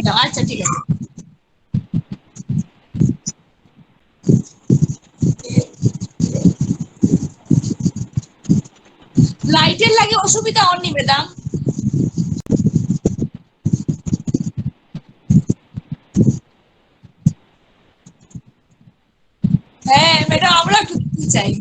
দাও, আচ্ছা ঠিক আছে। লাইটের লাগে অসুবিধা অন্য ম্যাডাম। হ্যাঁ ম্যাডাম, আমরা একটু দেখতে চাই।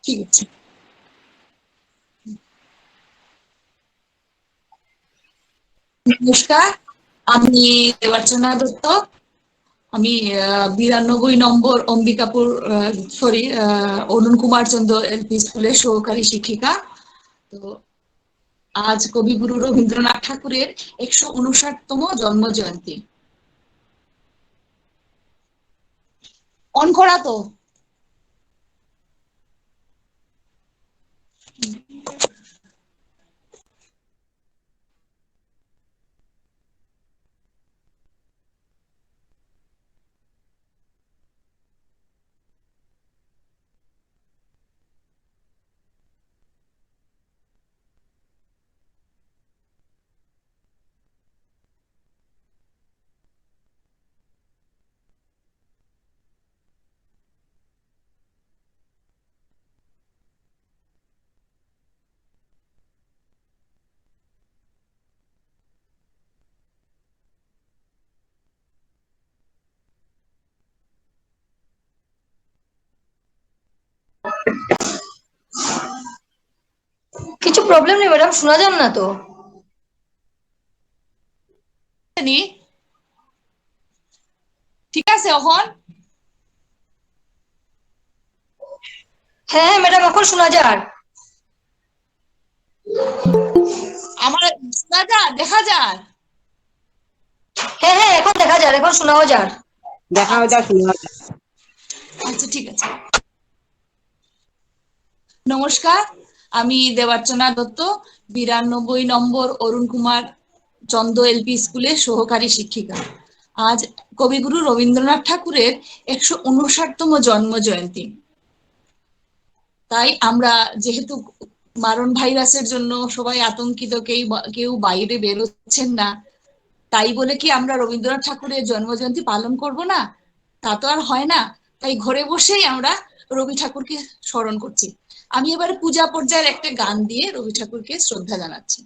ঠিক আছে। নমস্কার, আমি দেবার্চনা দত্ত। আমি 92 নম্বর অম্বিকাপুর, সরি, অরুণ কুমার চন্দ্র এলপি স্কুলের সহকারী শিক্ষিকা। তো আজ কবিগুরু রবীন্দ্রনাথ ঠাকুরের 159তম জন্ম জয়ন্তী। অন করা তো? প্রবলেম নেই ম্যাডাম, শোনা যান না তো। ঠিক আছে এখন? হ্যাঁ হ্যাঁ ম্যাডাম, এখন শোনা যায়। আমার শোনা যায়, দেখা যায়? হ্যাঁ হ্যাঁ, এখন দেখা যায়, এখন শোনাও যায়। দেখাও যা, আচ্ছা শোনাও যা। আচ্ছা, ঠিক আছে। নমস্কার, আমি দেবার্চনা দত্ত, 92 নম্বর অরুণ কুমার চন্দ এলপি স্কুলের সহকারী শিক্ষিকা। আজ কবিগুরু রবীন্দ্রনাথ ঠাকুরের 159তম জন্ম জয়ন্তী। তাই আমরা যেহেতু মারণ ভাইরাসের জন্য সবাই আতঙ্কিত, কেউ বাইরে বেরোচ্ছেন না, তাই বলে কি আমরা রবীন্দ্রনাথ ঠাকুরের জন্মজয়ন্তী পালন করব না? তা তো আর হয় না। তাই ঘরে বসেই আমরা রবি ঠাকুরকে স্মরণ করছি। আমি এবারে পূজা পর্যায়ের একটা গান দিয়ে রবি ঠাকুরকে শ্রদ্ধা জানাচ্ছি।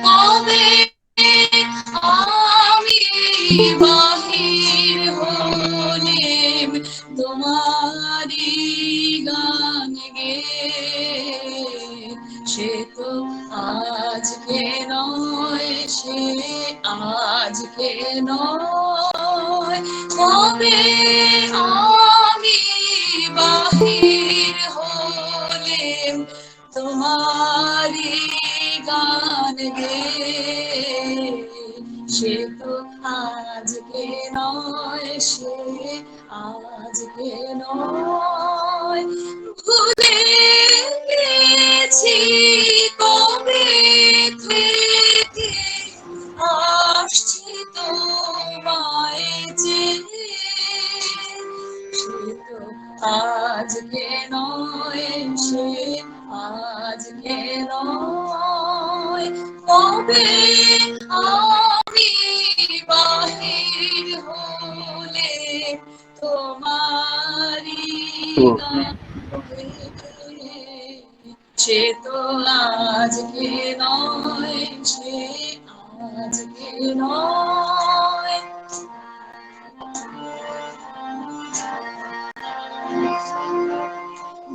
কবে আমি বাহির হলেম তোমারি গান গে, সে তো আজকে নয়, সে আজকে নয়। কবে আমি বাহির হলেম তোমারি গান গে, সে তো আজকে নয়, সে আজকে নয়। ভুলে গেছি কবে থেকে আসছি তোমায় চেয়ে, সে তো আজকে নয়, সে আজকে নয়। কবে আমি বাহির হলে তোমারি গান গে, সে তো আজকে নয়, সে আজকে নয়।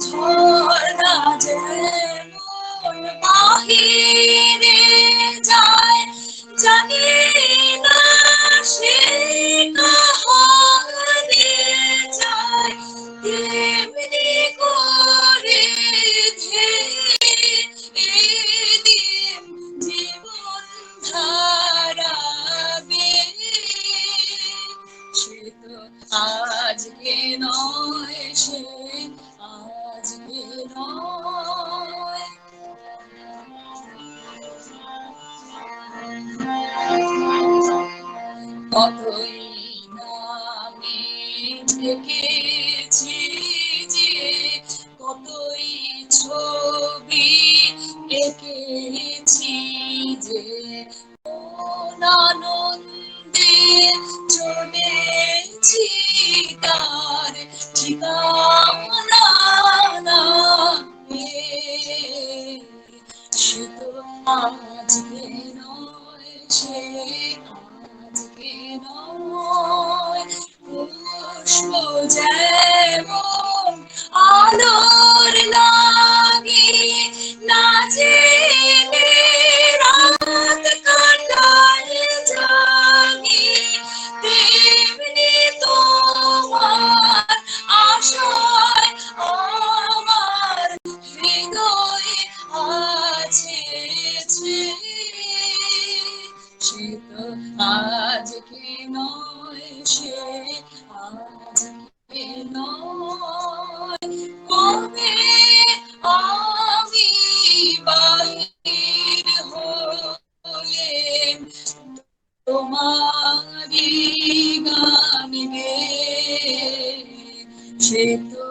ঝর্ণা যেমন বাহিরে যায়, জানি না সে কাহারে যায়, তেমনি করে দিন জীবন ধারা বেয়ে, সে তো আজকে নয়, সে আজকে নয়। কতই নামে দেখেছি যে, কতই ছবি এঁকেছি যে, কোন আনন্দে চলেছি তার ঠিকানা না পেয়ে, সে তো আজকে নয়, সে আজকে নয়। পুষ্প যেমন আলোর লাগি না জেনে রাত কাটায় জাগি, তেমনি তোমার আশায় আমার হৃদয় আছে চেয়ে, সে তো আজকে নয়, সে আজকে নয়। কবে আমি বাহির হলে তোমারি গান গে, সে তো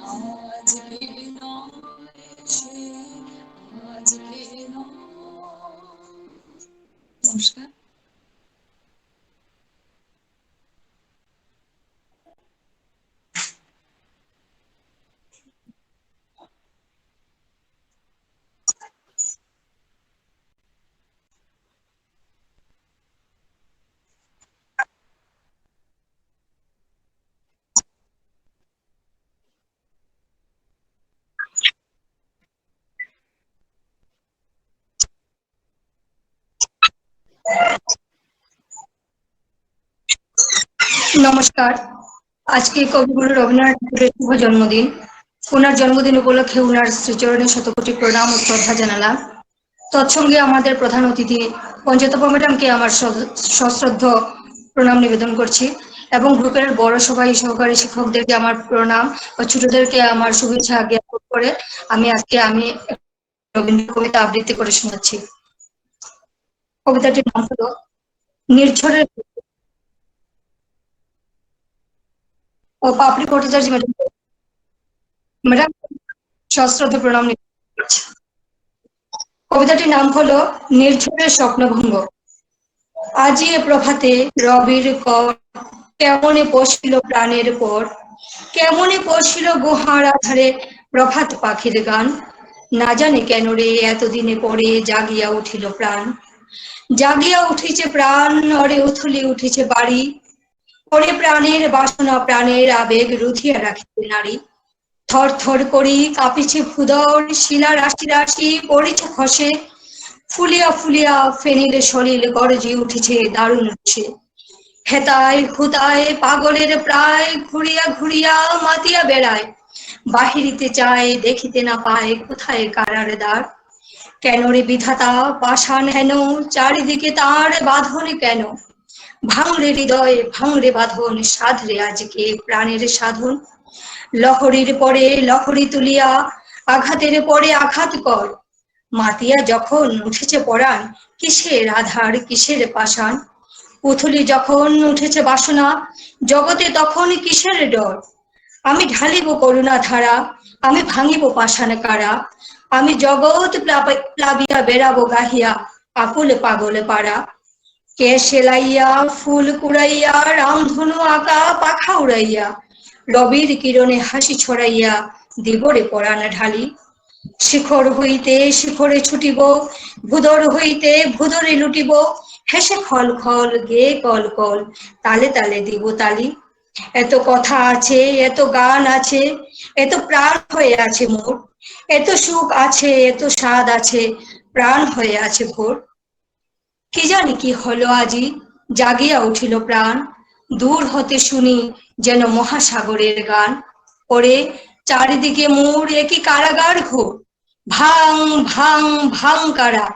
আজকে নয়, সে আজকে নয়। নমস্কার। নমস্কার। আজকে কবিগুরু রবীন্দ্রনাথ ঠাকুরের শুভ জন্মদিন। ওনার জন্মদিন উপলক্ষে ওনার শ্রীচরণে শতকোটি প্রণাম ও শ্রদ্ধা জানালাম। তৎসঙ্গে আমাদের প্রধান অতিথি পঞ্চায়েতপা ম্যাডামকে আমার সশ্রদ্ধ প্রণাম নিবেদন করছি এবং গ্রুপের বড় সবাই সহকারী শিক্ষকদেরকে আমার প্রণাম ও ছোটদেরকে আমার শুভেচ্ছা জ্ঞাপন করে আমি রবীন্দ্র কবিতা আবৃত্তি করে শোনাচ্ছি। কবিতাটির নাম হলো নির্ঝরের। ও পাপড়ি ভট্টাচার্য ম্যাডাম ম্যাডাম সশ্রদ্ধ প্রণাম নিবেদন করছি। কবিতাটির নাম হলো নির্ঝরের স্বপ্নভঙ্গ। আজি এ প্রভাতে রবির কর কেমনে পশিল প্রাণের পর, কেমনে পশিল গুহার আধারে প্রভাত পাখির গান। না জানি কেন রে এতদিনে পরে জাগিয়া উঠিল প্রাণ, জাগিয়া উঠিছে প্রাণ অরে উথলি উঠিছে বাড়ি। পরে প্রাণের বাসনা প্রাণের আবেগ রুধিয়া রাখিতে নারী। থর থর করি কাঁপিছে ভূদর শিলা রাশি রাশি পড়েছে খসে, ফুলিয়া ফুলিয়া ফেনিল সলিল গরজি উঠেছে দারুণ উঠছে। হেতায় হুতায় পাগলের প্রায় ঘুরিয়া ঘুরিয়া মাতিয়া বেড়ায়, বাহিরিতে চায় দেখিতে না পায় কোথায় কারার দ্বার। কেন রে বিধাতা পাষাণ হেন চারিদিকে তার বাঁধন কেন, ভাঙরে হৃদয় ভাঙরে বাঁধন সাধরে আজকে প্রাণের সাধন। লহরীর পরে লহরী তুলিয়া আঘাতের পরে আঘাত কর, মাতিয়া যখন উঠেছে পরাণ কিসের আধার কিসের পাষাণ। পুথুলি যখন উঠেছে বাসনা জগতে তখন কিসের ডর। আমি ঢালিব করুণা ধারা আমি ভাঙিব পাষাণ কারা, আমি জগৎ প্লাবিয়া বেড়াবো গাহিয়া আকুল পাগল পাড়া। কে সেলাইয়া ফুল কুড়াইয়া রামধনু আঁকা পাখা উড়াইয়া, রবির কিরণে হাসি ছড়াইয়া দিবরে পরাণ ঢালি। শিখর হইতে শিখরে ছুটিব ভূদর হইতে ভূদরে লুটিব, হেসে খল খল গে কল কল তালে তালে দিব তালি। এত কথা আছে এত গান আছে এত প্রাণ হয়ে আছে মোর, এত সুখ আছে এত স্বাদ আছে প্রাণ হয়ে আছে ভোর। কি জানি কি হলো আজি জাগিয়া উঠিল প্রাণ, দূর হতে শুনি যেন মহাসাগরের গান। ওরে চারিদিকে মোর একই কারাগার ঘোর, ভাং ভাং ভাং কারা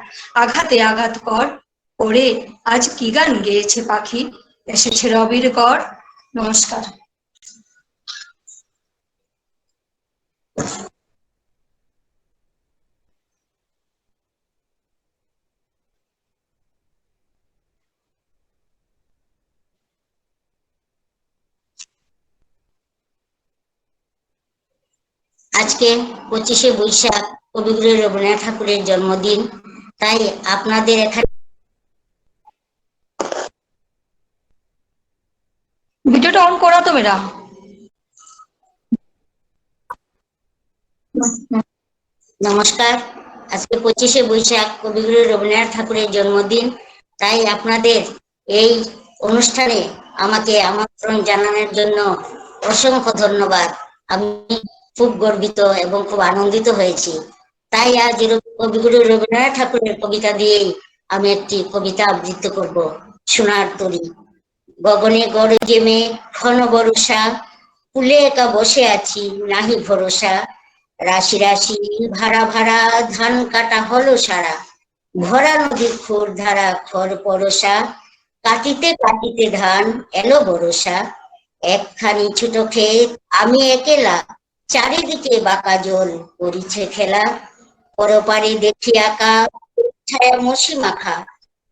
আঘাতে আঘাত কর। ওরে আজ কি গান গেয়েছে পাখি এসেছে রবির কর। নমস্কার। আজকে 25শে বৈশাখ কবিগুরু রবীন্দ্রনাথ ঠাকুরের জন্মদিন, তাই আপনাদের এখানে ভিডিওটা অন করা তো মেরা। নমস্কার। আজকে 25শে বৈশাখ কবিগুরু রবীন্দ্রনাথ ঠাকুরের জন্মদিন, তাই আপনাদের এই অনুষ্ঠানে আমাকে আমন্ত্রণ জানানোর জন্য অসংখ্য ধন্যবাদ। আমি খুব গর্বিত এবং খুব আনন্দিত হয়েছি। তাই আজ কবিগুরু রবীন্দ্রনাথ ঠাকুরের কবিতা দিয়েই আমি একটি কবিতা আবৃত্তি করব। সোনার তরী। গগনে গরজে মেঘ ঘন বর্ষা, কুলে একা বসে আছি নাহি ভরসা। রাশি রাশি ভাড়া ভাড়া ধান কাটা হলো সারা, ভরা নদীর খোর ধারা খড় পরশা। কাটিতে কাটিতে ধান এলো বরষা, একখানি ছোট ক্ষেত আমি একেলা, চারিদিকে বাঁকা জল করিছে খেলা। পরপারে দেখি আঁকা ছায়া মসি মাখা,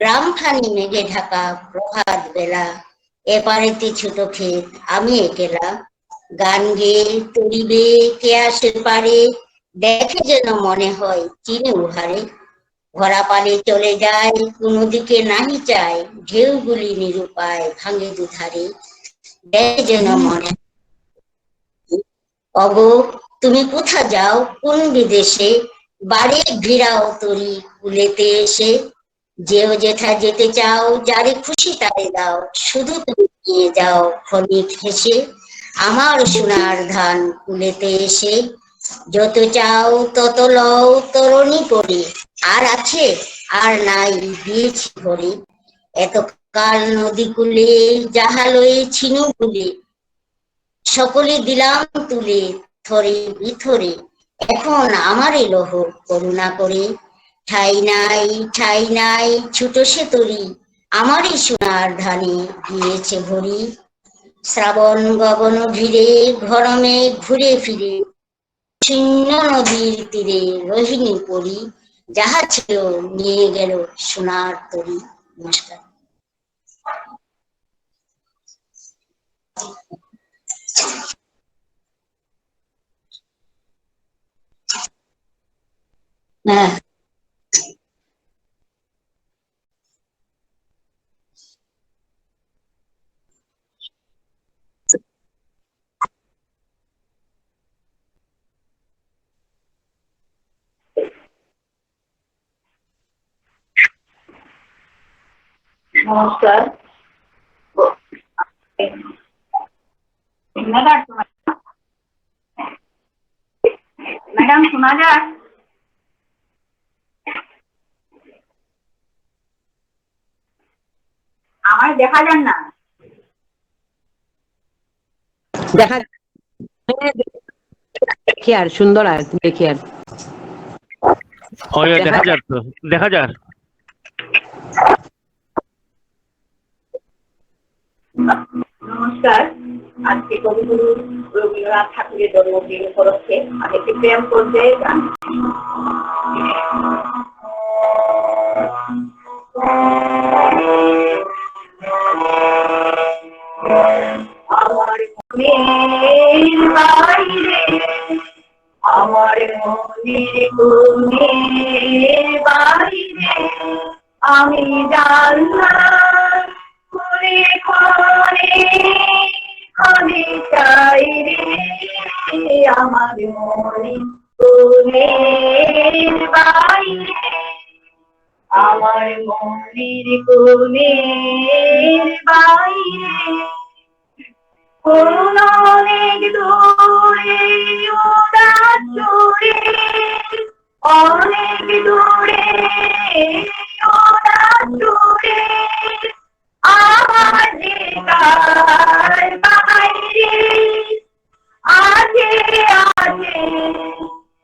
গ্রামখানি মেঘে ঢাকা প্রভাত বেলা। এপারেতে ছোট ক্ষেত আমি একেলা, গান গেয়ে তরিবে কে আসে পারে, দেখে যেন মনে হয় চিনে উহারে। ভরা পালে চলে যায় কোনো দিকে নাহি চায়, ঢেউগুলি নিরুপায় ভাঙে দুধারে। দেখে যেন মনে অগো তুমি কোথা যাও কোন বিদেশে, বাড়ি ঘিরাও তরি কুলেতে এসে। যেও যেথা যেতে চাও যারে খুশি তারে দাও, শুধু তুমি নিয়ে যাও ক্ষণিক হেসে আমার সোনার ধান কুলেতে এসে। যত চাও তত লও তরণী পড়ে, আর আছে আর নাই দিয়েছি ভরে। এত কাল নদী কূলে জাহালয়ে ছিনু ভুলে, সকলে দিলাম তুলে থরে বিথরে, এখন আমারই লহ করুণা করে। ঠাই নাই ছুটো সে তরি, আমারই সোনার ধানে গিয়েছে ভরি। শ্রাবণ গগন ঘিরে ঘরমে ঘুরে ফিরে, শূন্য নদীর তীরে রোহিণী পরি, যাহা ছিল নিয়ে গেল সোনার তরি। নমস্কার। হ্যাঁ, নমস্কার ম্যাডাম, শোনা যায়? আমার দেখা যান না। দেখা দেখি আর সুন্দর আর দেখি আর দেখা যাক তো, দেখা যাক। নমস্কার, আজকে কবিগুরু রবীন্দ্রনাথ ঠাকুরের জন্মদিন উপলক্ষে আমি একটি প্রেম করতে গান। আমার মনের বাইরে, আমার মনের কোণের বাইরে আমি জানলাম খুলে খনে খনে চাই রে, আমার মনের কোণের বাইরে, আমার মনের কোণের বাইরে কোন অনেক দূরে উড়ান জুড়ে, অনেক দূরে উড়ান জুড়ে আমার জীবন বাইরে আছে আছে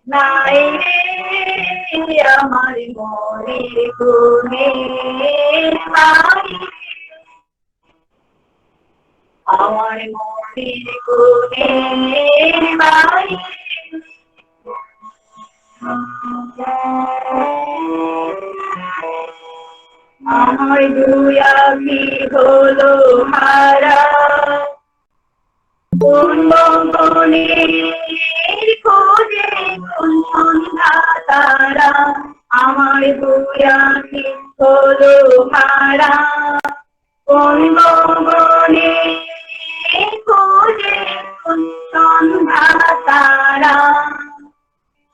নাই রে, আমার মনের কোণের বাইরে, আমার মনের কোণের বাইরে। আমার দুই আখি হলো হারা, কোন বনের খোঁজে কোন সন্ধ্যা তারা, আমার দুই আখি হলো হারা, কোন বনে খোঁজে কোন সন্ধ্যা তারা,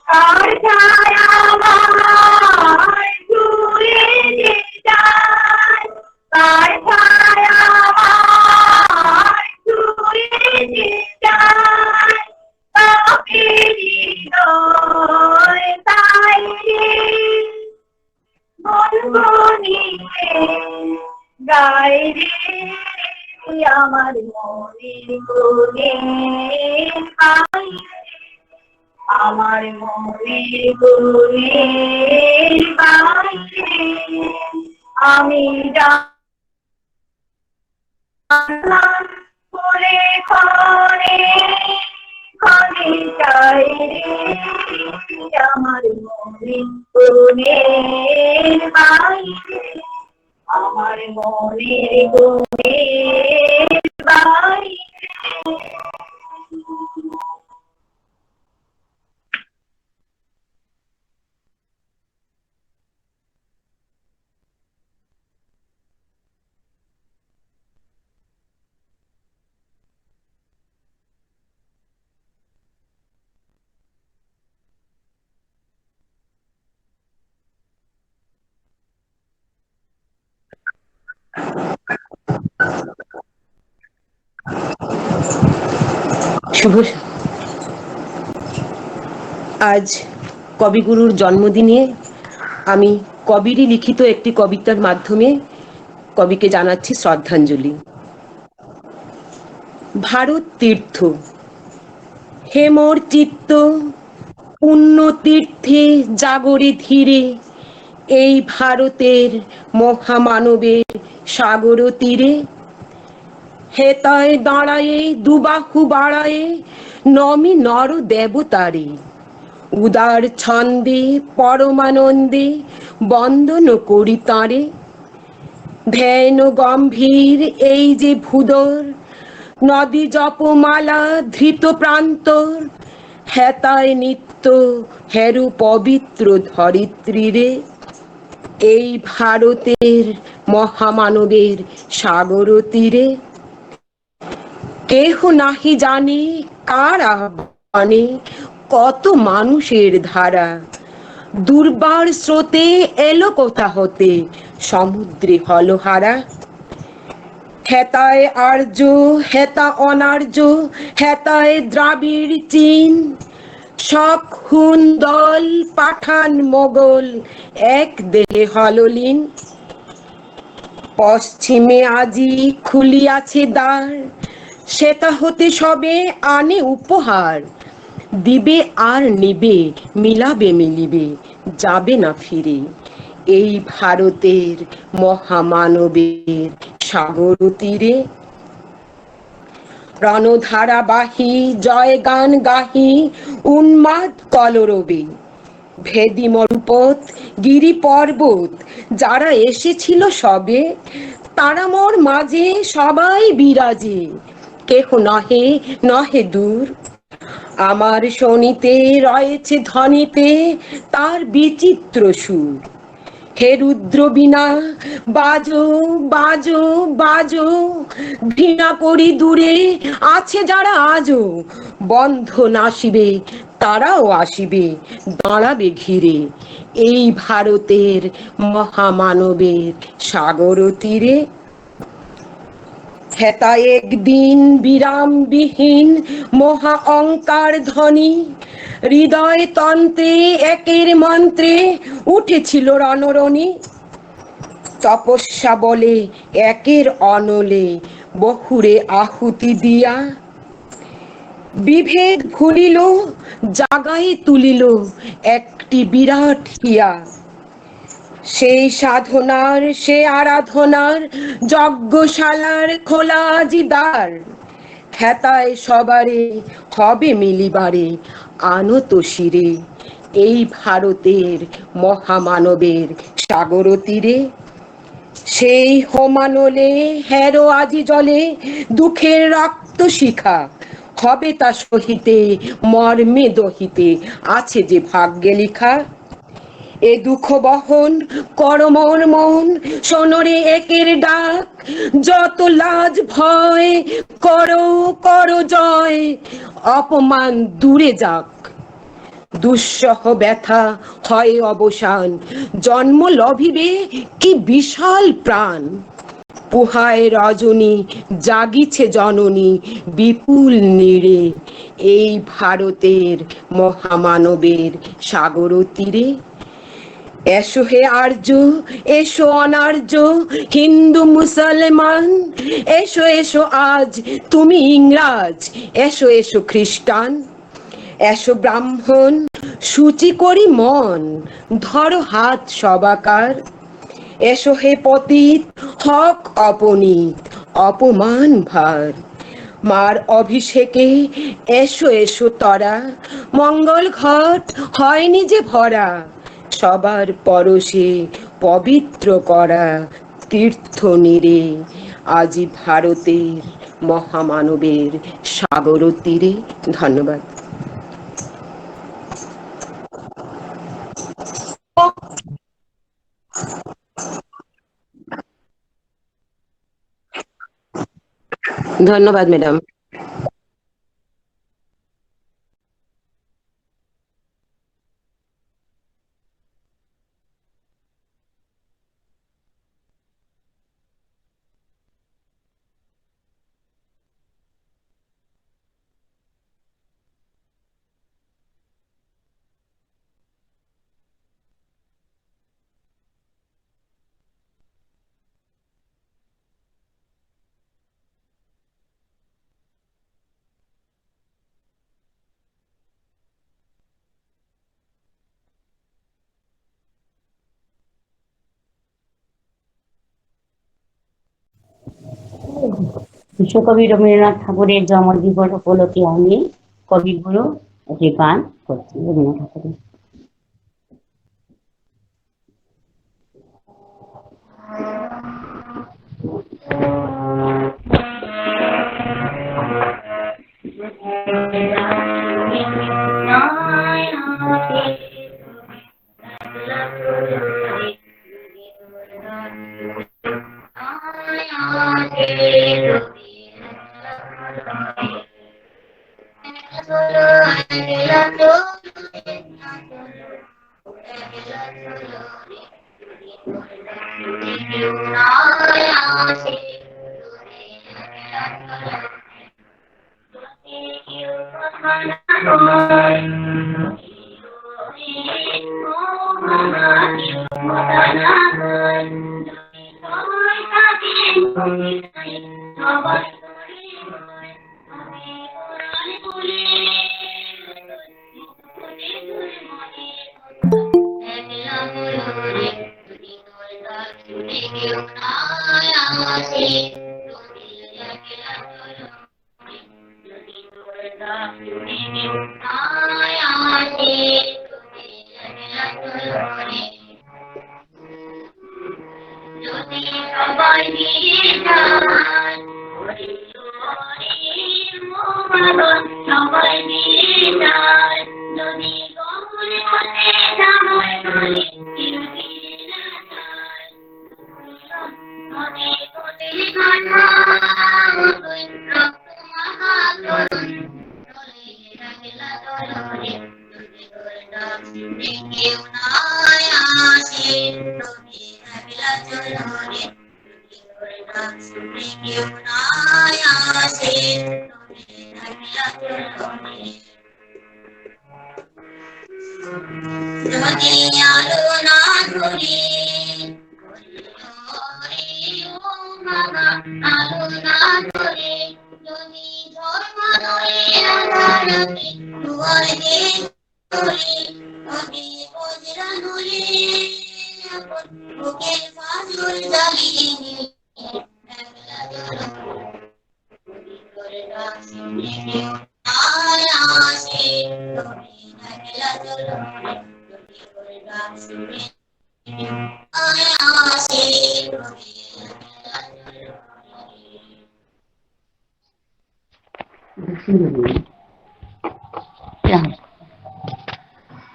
কার ছায়া আমার ছুঁয়ে যে যায়, কার ছায়া আমার ছুঁয়ে যে যায়, তাকে হৃদয় তাই গুনগুনিয়ে গাই রে, আমার মনের কোণের বাইরে, আমার মনের কোণের বাইরে আমি জানলাম খুলে খনে খনে চাই রে, আমার মনের কোণের বাইরে, আমার মনের কোণের বাইরে। শুভ আজ কবিগুরুর জন্মদিনে আমি কবিরই লিখিত একটি কবিতার মাধ্যমে কবিকে জানাচ্ছি শ্রদ্ধাঞ্জলি। ভারত তীর্থ, হে মোর চিত্ত, পুণ্য তীর্থে জাগরে ধীরে, এই ভারতের মহামানবের সাগর তীরে। হেতায় দাঁড়ায়ে দুবাহু বাড়ায়ে নমি নর দেবতারে, উদার ছন্দে পরমানন্দে বন্দন করি তাঁরে। ধ্যান গম্ভীর এই যে ভূদর, নদী জপমালা ধৃত প্রান্তর, হেতায় নিত্য হেরু পবিত্র ধরিত্রীরে, এই ভারতের মহামানবের সাগর তীরে। কেহ নাহি জানে কার আহ্বানে কত মানুষের ধারা, দুর্বার স্রোতে এলো কোথা হতে সমুদ্রে হলহারা। হেতায় আর্য, হেতা অনার্য, হেতায় দ্রাবিড় চীন, শক হুন দল পাঠান মোগল এক দেহে হললীন। পশ্চিমে আজি খুলিয়াছে দ্বার, সেটা হতে সবে আনে উপহার, দিবে আর নিবে মিলাবে মিলিবে যাবে না ফিরে, এই ভারতের মহামানবের সাগর তীরে। রণধারা বাহি জয় গান গাহি উন্মাদ কলরবে, ভেদি মরুপথ গিরি পর্বত যারা এসেছিল সবে, তারা মোর মাঝে সবাই বিরাজে, কেহ নহে নহে দূর। আমার শনিতে রয়েছে ধ্বনিতে তার বিচিত্র সুর। হে রুদ্র বীণা বাজো বাজো বাজো, ঘৃণা করি দূরে আছে যারা আজও, বন্ধ নাসিবে তারাও আসিবে দাঁড়াবে ঘিরে, এই ভারতের মহামানবের সাগর তীরে। হেতা একদিন বিরামবিহীন মহা অঙ্কার ধ্বনি, হৃদয় তন্ত্রে একের মন্ত্রে উঠেছিল রণরণি। তপস্যা বলে একের অনলে বহুরে আহুতি দিয়া, বিভেদ ভুলিল জাগায় তুলিল একটি বিরাট হিয়া। সেই সাধনার সে আরাধনার যজ্ঞশালার খোলা আজি দ্বার, হেতায় সবারে হবে মিলিবারে আনত শিরে, এই ভারতের মহামানবের সাগর তীরে। সেই হোমানলে হেরো আজি জলে দুঃখের রক্ত শিখা, হবে তা সহিতে মর্মে দহিতে আছে যে ভাগ্যে লিখা। এ দুঃখ বহন কর মোর মন, শোনরে একের ডাক, যত লাজ ভয় করো করো জয়, অপমান দূরে যাক। দুঃসহ ব্যথা হয় অবসান, জন্ম লভিবে কি বিশাল প্রাণ। পুহায় রজনী জাগিছে জননী বিপুল নীড়ে, এই ভারতের মহামানবের সাগর তীরে। এসো হে আর্য, এসো অনার্য, হিন্দু মুসলমান, এসো এসো আজ তুমি ইংরাজ, এসো এসো খ্রিস্টান। এসো ব্রাহ্মণ সূচি করি মন, ধরো হাত সবাকার। এসো হে পতিত হক অপনীত অপমান ভার, মার অভিষেকে এসো এসো তরা, মঙ্গল ঘট হয়নি যে ভরা, সবার পরশে পবিত্র করা তীর্থ নীরে, আজি ভারতের মহামানবের সাগর তীরে। ধন্যবাদ। ধন্যবাদ ম্যাডাম। বিশ্বকবি রবীন্দ্রনাথ ঠাকুরের জন্মদিবস উপলক্ষে আমি কবিগুরু একটি গান করছি রবীন্দ্রনাথ ঠাকুরের।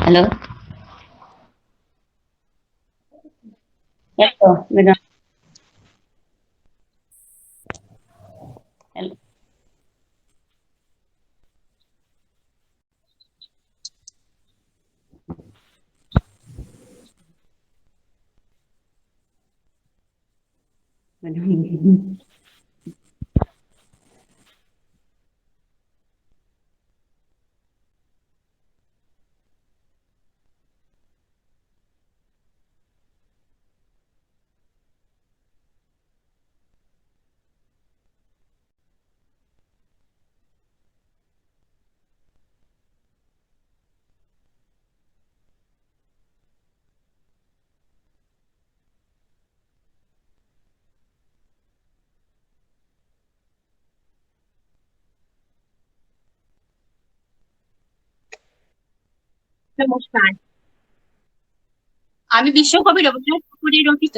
হ্যালো, নমস্কার, আমি বিশ্বকবি রবীন্দ্রনাথ ঠাকুরের রচিত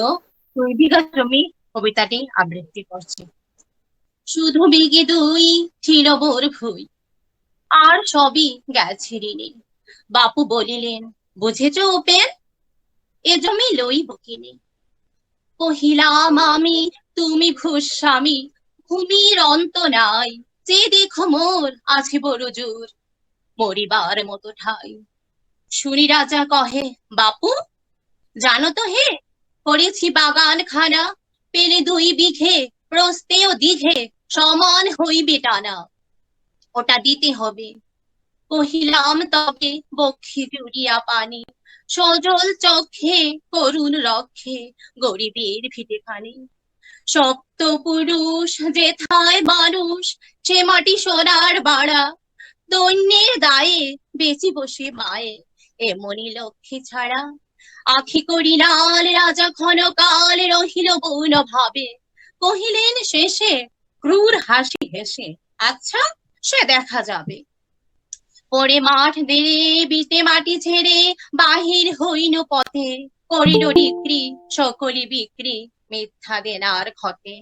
2 বিঘা জমি কবিতাটি আবৃত্তি করছি। শুধু বিঘে 2 ছিল বোর ভুই, আর সবই গেছে ঋণে। বাপু বলিলেন, বুঝেছ উপেন, এ জমি লইব কিনে। কহিলাম আমি, তুমি ভূস্বামী, ভূমির অন্ত নাই। যে দেখো মোর আছে বড় জোর, মরিবার মতো ঠাই। শুনি রাজা কহে, বাপু জানো তো হে, করেছি বাগান খানা, পেলে 2 বিঘে, প্রস্তে ও দীঘে সমান হইবে টানা। ওটা দিতে হবে। কহিলাম তবে বক্ষে জুড়িয়া পানি, সজল চক্ষে করুণ রক্ষে গরিবের ভিটেখানি। সপ্ত পুরুষ যেথায় মানুষ, সে মাটি সোনার বাড়া। দৈন্যের দায়ে বেশি বসে মায়ে, এমনি লক্ষ্মী ছাড়া। আখি করিলাল রাজা ক্ষণকাল রহিল গৌণ ভাবে, কহিলেন শেষে, ক্রূর হাসি হেসে, আচ্ছা সে দেখা যাবে। পরে মাঠ দেড়ে বিতে মাটি ছেড়ে বাহির হইল পথে, করিল বিক্রি সকলি বিক্রি মিথ্যা দেনার ক্ষতে।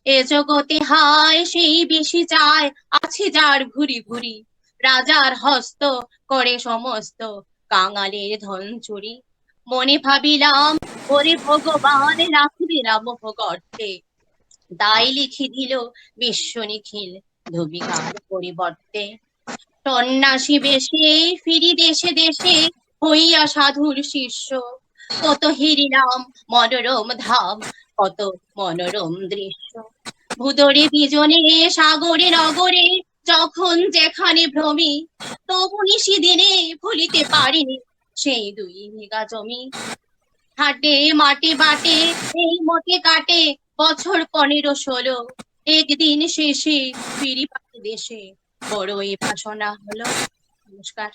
এ জগতে হায় সেই বেশি চায়, আছে যার ভুরি ভুরি, রাজার হস্ত করে সমস্ত কাঙালের ধন চুরি। মনে ভাবিলাম ওরে ভগবান রাখবে না মোহ গর্তে, তাই লিখি দিল বিশ্ব নিখিল ধোবিকার পরিবর্তে। সন্ন্যাসী বেশে ফিরি দেশে দেশে হইয়া সাধুর শিষ্য, কত হেরিলাম মনোরম ধাম, কত মনোরম দৃশ্য। ভুদরে বিজনে সাগরে নগরে যখন যেখানে ভ্রমি, তবু নিশিদিনে ভুলিতে পারিনি সেই 2 বিঘা জমি। হাটে মাঠে বাটে এই মতে কাটে বছর 15-16, একদিন শেষে ফিরি পাখি দেশে বড়ই বাসনা হলো। নমস্কার।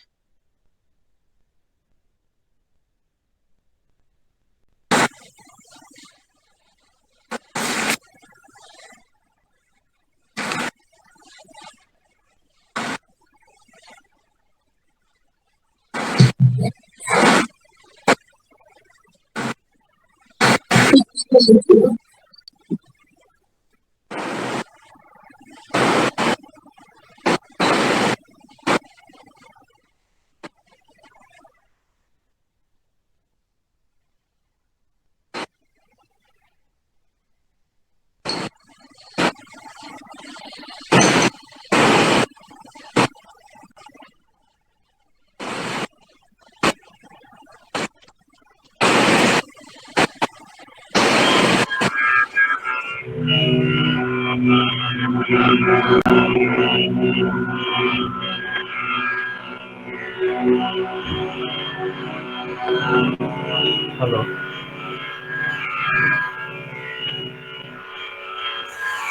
Hello,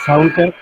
sound check.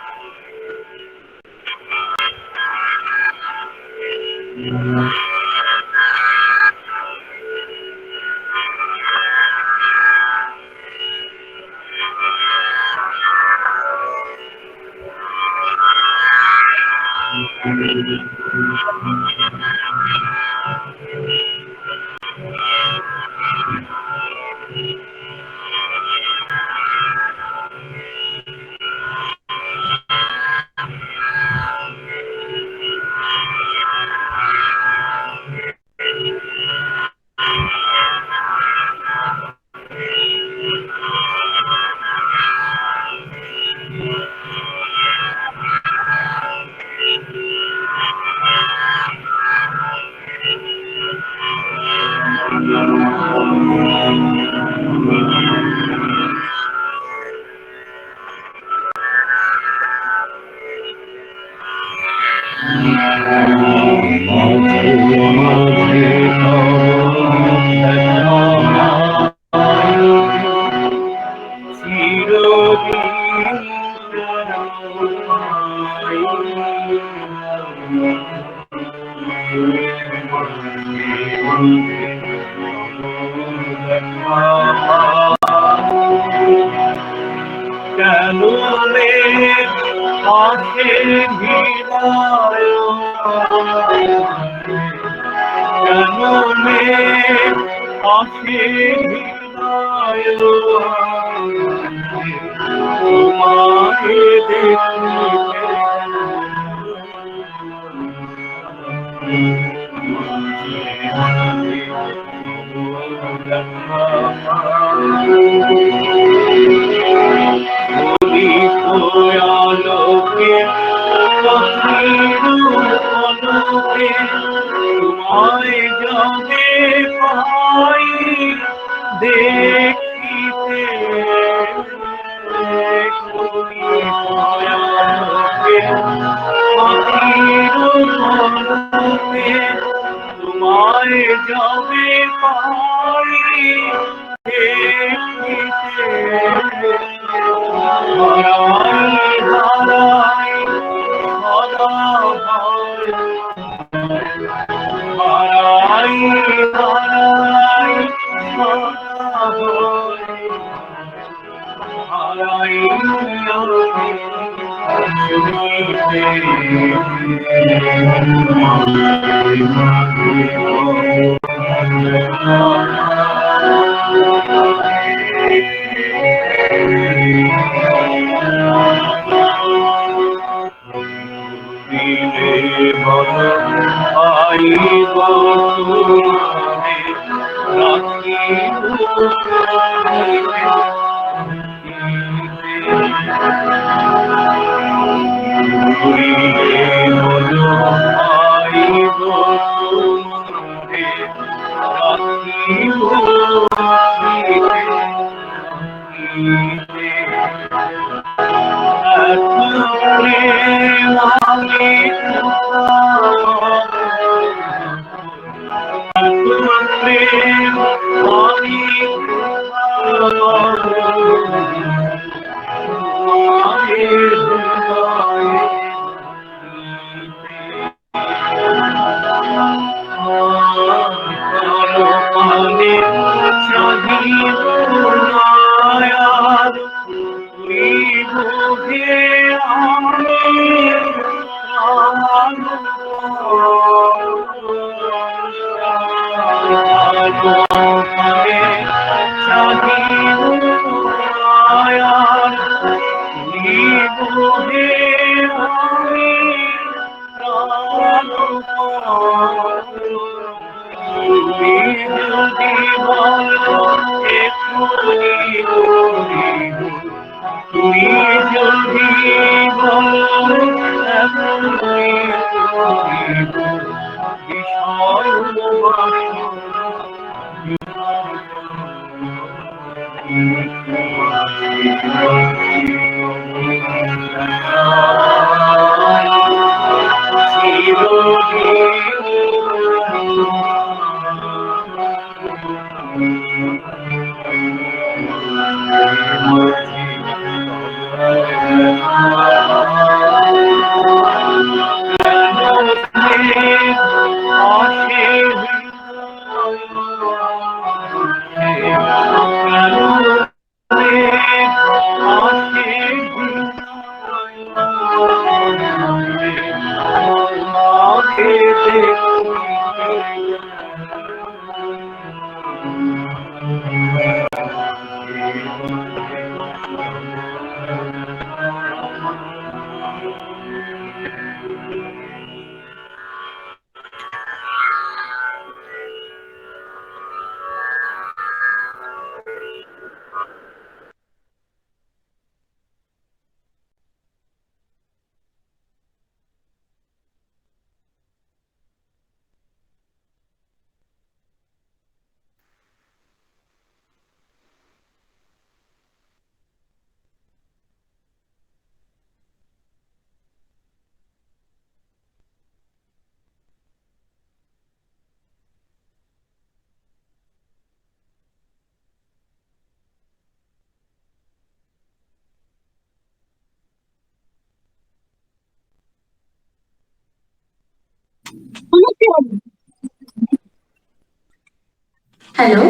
হ্যালো,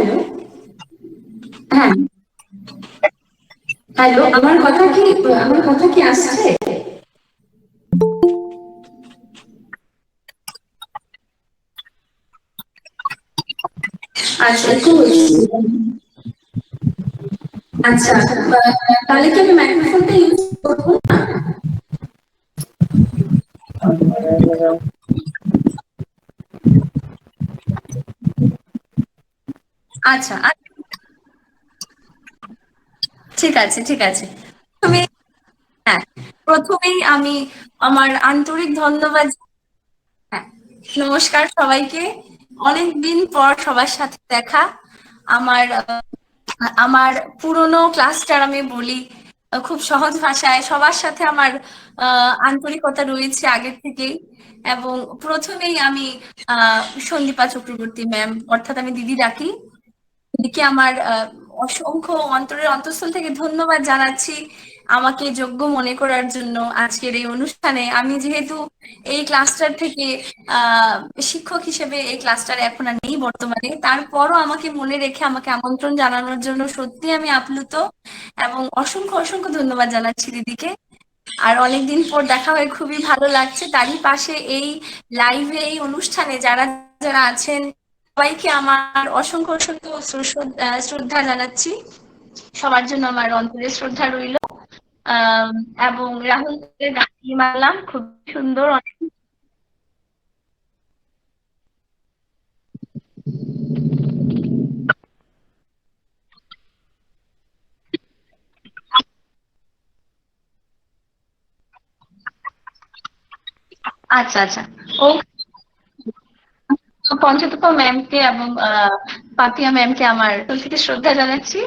হ্যাঁ, হ্যালো, আমার কথা কি আসছে? আচ্ছা, আচ্ছা, তাহলে কি আমি মাইক্রোফোনটা ইউজ করবো না? আচ্ছা, ঠিক আছে, ঠিক আছে। হ্যাঁ, প্রথমেই আমি আমার আন্তরিক ধন্যবাদ। হ্যাঁ, নমস্কার সবাইকে। অনেকদিন পর সবার সাথে দেখা। আমার আমার পুরনো ক্লাসটার আমি বলি খুব সহজ ভাষায়, সবার সাথে আমার আন্তরিকতা রয়েছে আগের থেকেই। এবং প্রথমেই আমি সন্দীপা চক্রবর্তী ম্যাম, অর্থাৎ আমি দিদি ডাকি, দিদিকে আমার অসংখ্য অন্তরের অন্তঃস্থল থেকে ধন্যবাদ জানাচ্ছি আমাকে যোগ্য মনে করার জন্য আজকের এই অনুষ্ঠানে। আমি যেহেতু এই ক্লাসটার থেকে শিক্ষক হিসেবে এই ক্লাসটার এখন আর নেই বর্তমানে, তারপরও আমাকে মনে রেখে আমাকে আমন্ত্রণ জানানোর জন্য সত্যি আমি আপ্লুত এবং অসংখ্য অসংখ্য ধন্যবাদ জানাচ্ছি দিদিকে। আর অনেকদিন পর দেখা হয়ে খুবই ভালো লাগছে। তারই পাশে এই লাইভে, এই অনুষ্ঠানে যারা যারা আছেন সবাইকে আমার অসংখ্য অসংখ্য শ্রদ্ধা জানাচ্ছি। সবার জন্য আমার অন্তরের শ্রদ্ধা রইল। এবং রাহুল মানলাম, খুব সুন্দর। আচ্ছা আচ্ছা, ও পঞ্চতপা ম্যামকে এবং পাপিয়া ম্যামকে আমার থেকে শ্রদ্ধা জানাচ্ছি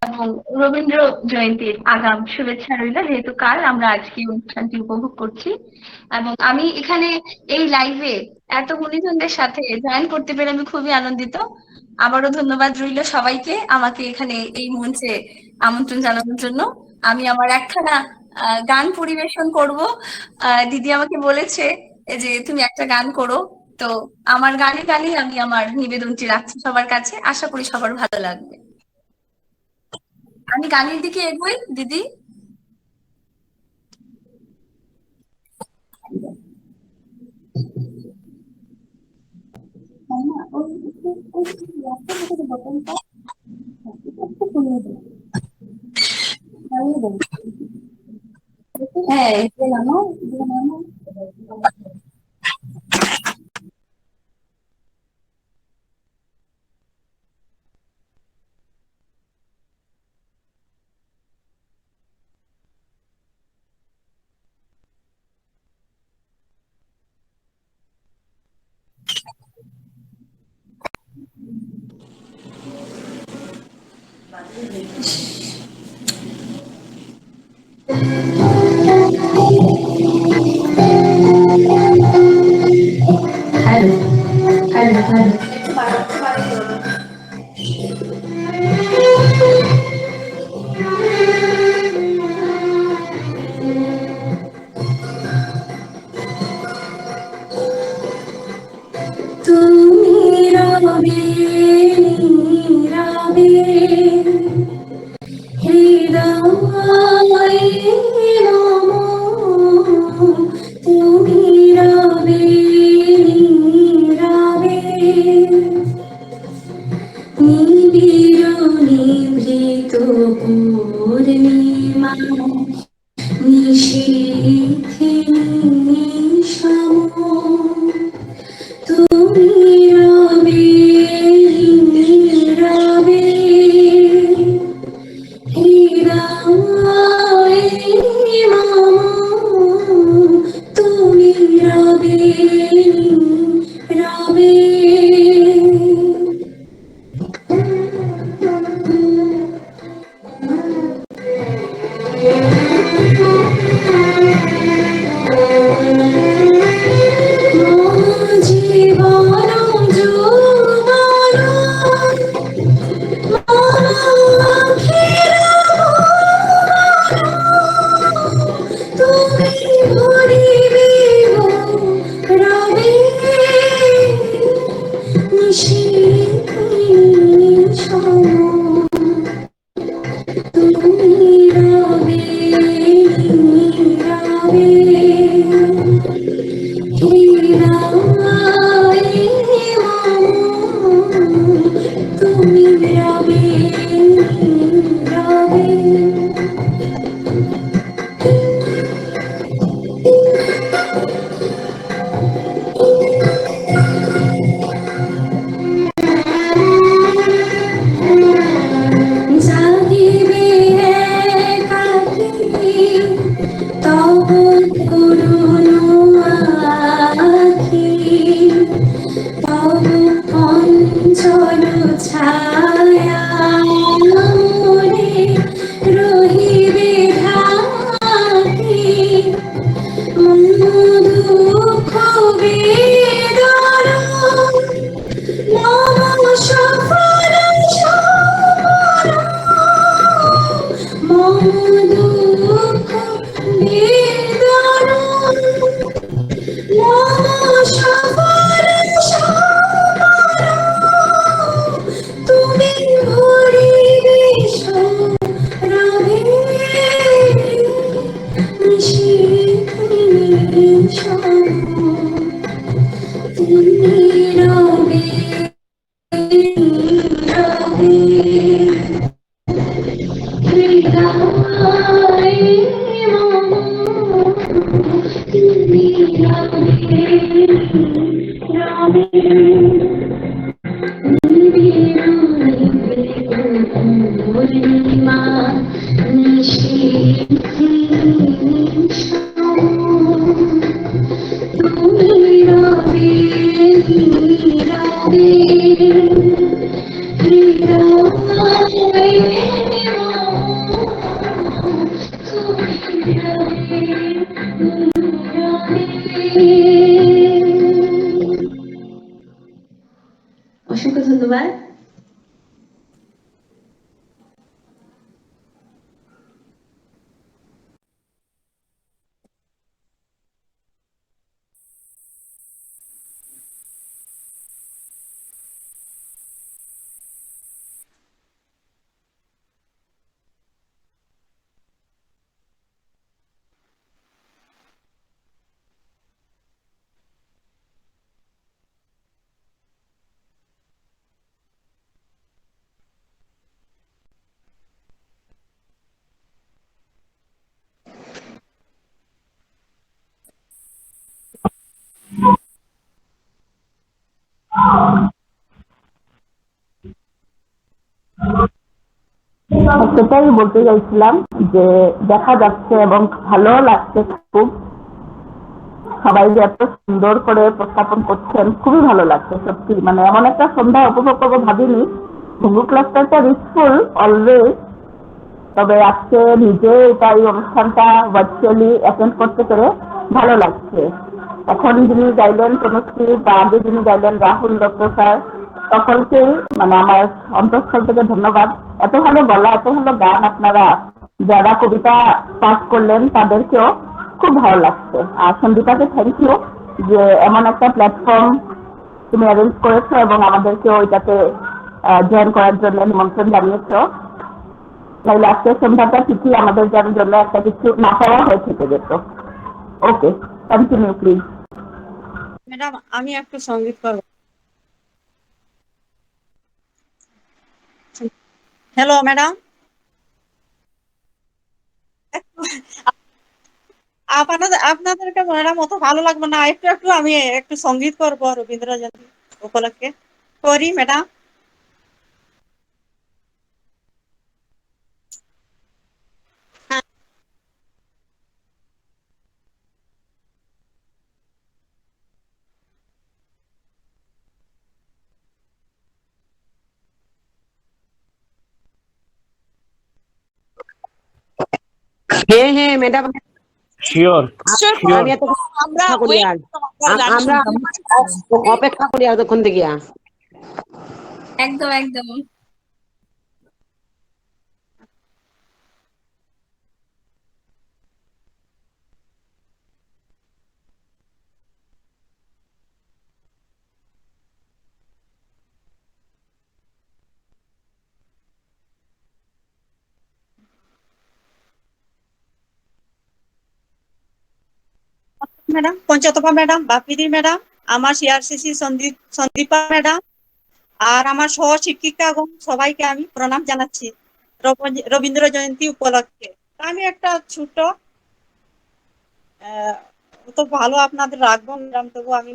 এবং রবীন্দ্র জয়ন্তীর আগাম শুভেচ্ছা রইল, যেহেতু কাল আমরা আজকে অনুষ্ঠানটি উপভোগ করছি। এবং আমি এখানে এই লাইভে এত গুণীজনদের সাথে জয়েন করতে পেরে আমি খুবই আনন্দিত। আবারও ধন্যবাদ রইল সবাইকে আমাকে এখানে এই মঞ্চে আমন্ত্রণ জানানোর জন্য। আমি আমার একখানা গান পরিবেশন করব। দিদি আমাকে বলেছে যে তুমি একটা গান করো, তো আমার গানে গানেই আমি আমার নিবেদনটি রাখছি সবার কাছে। আশা করি সবার ভালো লাগবে। আমি গানের দিকে এগোই দিদি। হ্যাঁ, হ্যালো হ্যালো হ্যালো। তুমি রবে নীরবে হৃদয় নম, তুমি রবে নীরবে নিবিড় নিভৃত পূর্ণিমা নিশীথে নিশম, তুমি রবে নীরবে হৃদয় মম, তুমি রবে রবে। জীবন যৌবন তুমি ভরিবে রবে নিশীথে নিশম, তুমি রবে নীরবে। অসংখ্য ধন্যবাদ। সেটাই বলতে চাইছিলাম যে দেখা যাচ্ছে এবং ভালো লাগছে খুব, সবাই যে এত সুন্দর করে উপস্থাপন করছেন, খুবই ভালো লাগছে সত্যি। মানে এমন একটা সন্ধ্যা উপভোগ করবো ভাবিনি। ঘুঘু ক্লাস্টারটা রিচফুল অলওয়েজ, তবে আজকে নিজে এটা এই অনুষ্ঠানটা ভার্চুয়ালি অ্যাটেন্ড করতে পেরে ভালো লাগছে। এখন যিনি গাইলেন তনুশ্রী, বা আগে যিনি গাইলেন রাহুল দত্ত স্যার, সকলকেই মানে আমার অন্তঃস্থল থেকে ধন্যবাদ। এত ভালো গলা, এত ভালো গান আপনারা যারা কবিতা পাঠ করলেন তাদেরকেও খুব ভালো লাগছে। আর সঙ্গীতাকে থ্যাংক ইউ যে এমন একটা প্ল্যাটফর্ম তুমি অ্যারেঞ্জ করেছো এবং আমাদেরকেও ওইটাতে জয়েন করার জন্য নিমন্ত্রণ জানিয়েছো। তাহলে আজকে সন্ধ্যাটা ঠিকই আমাদের জন্য একটা কিছু না পাওয়া হয়ে থেকে যেত। ওকে, কন্টিনিউ প্লিজ। ম্যাডাম, আমি একটু সঙ্গীত করব। হ্যালো ম্যাডাম, আপনাদেরকে ম্যাডাম অত ভালো লাগবে না, একটু একটু আমি একটু সঙ্গীত করবো রবীন্দ্র জয়ন্তী উপলক্ষে। করি ম্যাডাম। হ্যাঁ হ্যাঁ ম্যাডাম, শিওর শিওর। আমি এত আমরা অপেক্ষা করি wait আর করবো, গান আমরা শুনবো। অপেক্ষা করি আর তখন থেকে একদম একদম। ম্যাডাম পঞ্চতপা ম্যাডাম, বাপিদি ম্যাডাম, আমার সিআরসিসি সন্দীপা ম্যাডাম, আর আমার সহ শিক্ষিকাগণ সবাইকে আমি প্রণাম জানাচ্ছি রবীন্দ্র জয়ন্তী উপলক্ষে। আমি একটা ছোট তো ভালো আপনাদের রাখবো ম্যাডাম, তবু আমি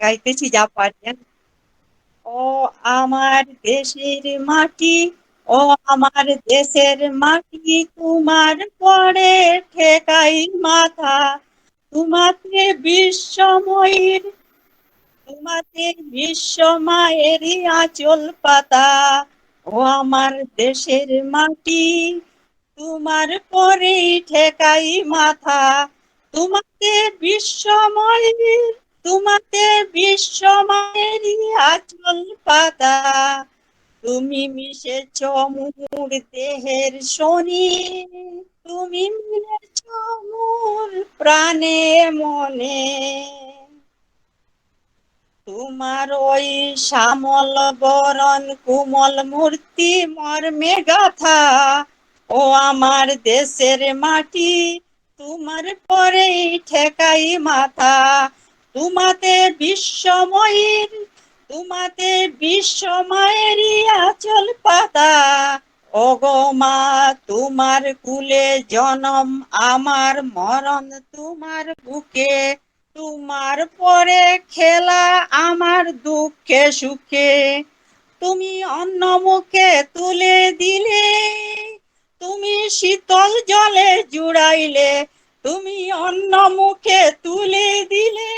গাইতেছি যা পারি। ও আমার দেশের মাটি, ও আমার দেশের মাটি, তোমার পরে ঠেকাই মাথা, তোমাকে বিশ্বময়ীর, তোমাকে বিশ্বমায়েরই আঁচল পাতা। ও আমার দেশের মাটি, তোমার পরেই ঠেকাই মাথা, তোমাকে বিশ্বময়ীর, তোমাকে বিশ্বমায়েরই আঁচল পাতা। তুমি মিশেছ মোর দেহের শনি, তুমি মিলেছ মোর প্রাণে মনে, তোমার ওই শ্যামল বরণ কোমল মূর্তি মর্মে গাথা। ও আমার দেশের মাটি, তোমার পরেই ঠেকাই মাথা, তোমাতে বিশ্বময়ীর, তোমাতে বিশ্বমায়েরই আঁচল পাতা। ওগো মা তোমার কুলে জনম আমার মরণ তোমার বুকে তোমার পরে খেলা আমার দুঃখে সুখে তুমি অন্য মুখে তুলে দিলে তুমি শীতল জলে জুড়াইলে তুমি অন্য মুখে তুলে দিলে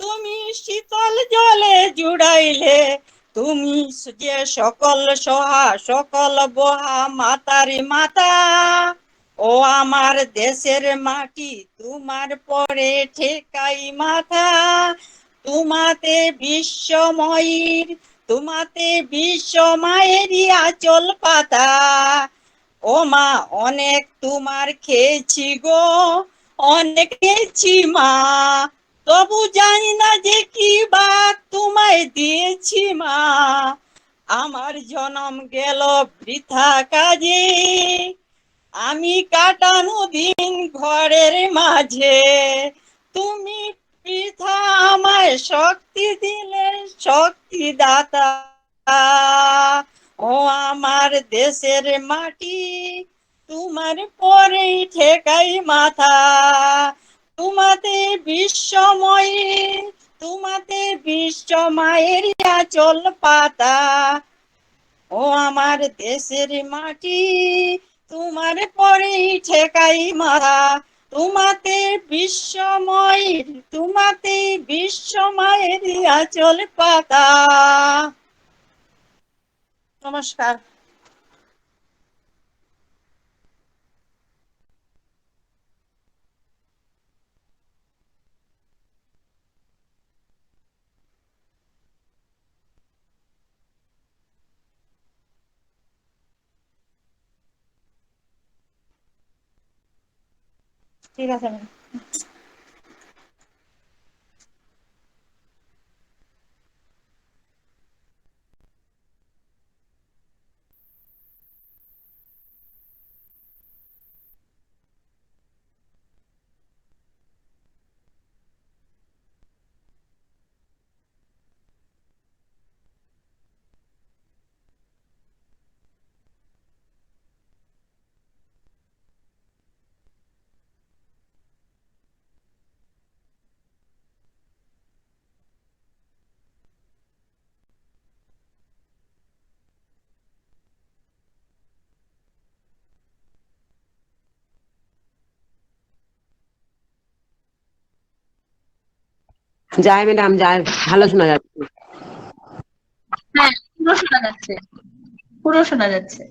তুমি শীতল জলে জুড়াইলে তুমি যে সকল সহা সকল বহা মাতারি মাতা ও আমার দেশের মাটি তোমার পরে ঠেকাই মাথা তোমাতে বিশ্বময়ীর তোমাতে বিশ্ব মায়েরই আঁচল পাতা ও মা অনেক তোমার খেয়েছি গো অনেক খেয়েছি মা তবু জানি না যে কি বা তোমায় দিয়েছি মা আমার জনম গেল বৃথা কাজে আমি কাটানো দিন ঘরের মাঝে তুমি বৃথা আমায় শক্তি দিলে শক্তি দাতা ও আমার দেশের মাটি তোমার পরেই ঠেকাই মাথা তোমাতে বিশ্বময়ী তোমাতে বিশ্ব মায়ের আঁচল পাতা ও আমার দেশের মাটি তোমার পরেই ঠেকাই মাথা তোমাতে বিশ্বময়ীর তোমাতে বিশ্ব মায়ের আঁচল পাতা নমস্কার। ঠিক আছে ম্যাম। যায় ম্যাডাম যায়, ভালো শোনা যাচ্ছে। হ্যাঁ, পুরো শোনা যাচ্ছে, পুরো শোনা যাচ্ছে।